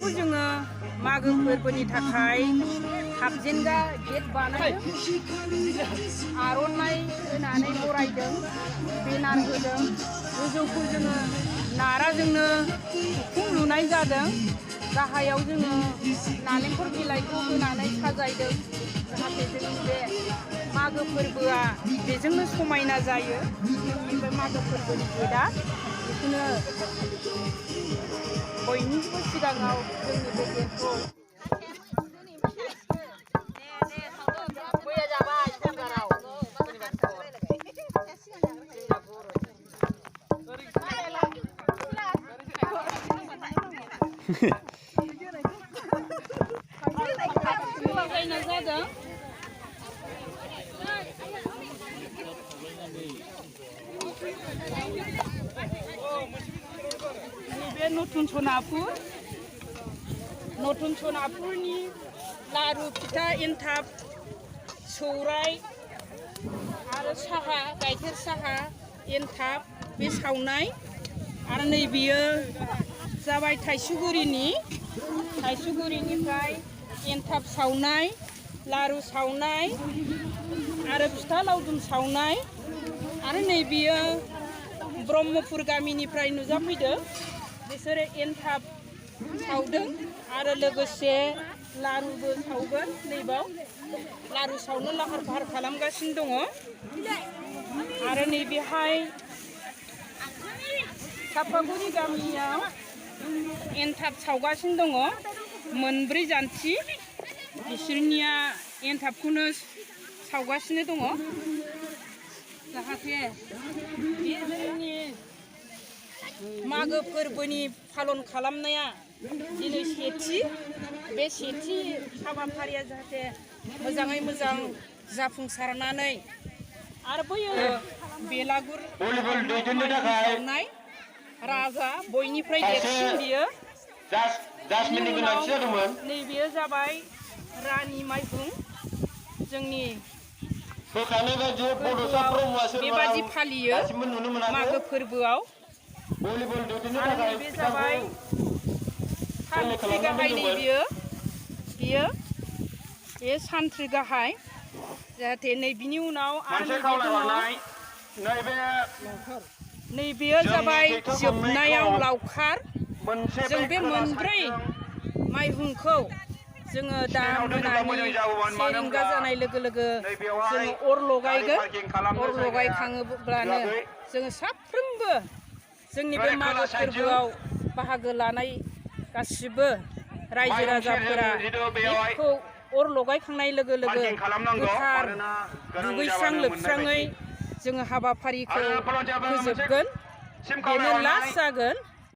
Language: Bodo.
गेटखौ जोङो मागो फोरबोनि थाखाय हाबजेनगा गेट बानायदों आर'नाइ होनानै बरायदों बेनार होदों गोजौखौ जोङो नाराजोंनो उखुम लुनाय जादों गाहायाव जोङो नालेंखर बिलाइखौ होनानै साजायदों जाहाथे जोंनि बे मागो फोरबोआ बेजोंनो समायना जायो बे मागो फोरबोनि गेटआ बेखौनो बयनिबो सिगाङाव जोंनि बे गेटखौ लगायनाय जादों नैबे नतुन सनापुरनि लारु फिथा एन्थाब सौराय आरो साहा गाइखेर साहा एन्थाब बे सावनाय आरो नैबेयो जाबाय थाइसुगुरिनिफ्राय एन्थाब सावनाय लारु सावनाय आरो फिथा लावदुम सावनाय आरो नैबेयो ब्रह्मपुर गामिनिफ्राय नुजाफैदों बिसोरो एन्थाब सावदों आरो लोगोसे लारुबो सावगोन नैबाव लारु सावनो लाहार फाहार खालामगासिनो दङ आरो नैबेहाय सापागुरि गामियाव एन्थाब सावगासिनो दङ मोनब्रै जान्थि बिसोरनिया एन्थाबखौनो सावगासिनो दङ जाहाथे बे जोंनि मागो फोरबोनि फालन खालामनाया दिनै बे सेथि हाबाफारिया जाहाथे मोजाङै मोजां जाफुंसारनानै आरो बैयो बेलागुर सावनाय राजा बयनिफ्राय देरसिन बियो नैबेयो जाबाय रानि माइहुं जोंनि बेबादि फालियो मागो फोरबोआव आरो नैबे जाबाय सान्थ्रि गाहाय बियो सान्थ्रि गाहाय जाहाथे नैबिनि उनाव नैबेयो जाबाय जोबनायाव लावखार जों बे मोनब्रै माइहुंखौ जोङो दा मोनानि 1 रिंगा जानाय लोगो लोगो जोङो अर लगायगोन अर लगायखाङोब्लानो जोङो साफ्रोमबो जोंनि बे मागो फोरबोआव बाहागो लानाय गासिबो रायजो राजाफोरा बेखौ अर लगायखांनाय लोगो लोगो गोथार दुगैस्रां लोबस्राङै जोङो हाबाफारिखौ फोजोबगोन बेनो लास्ट जागोन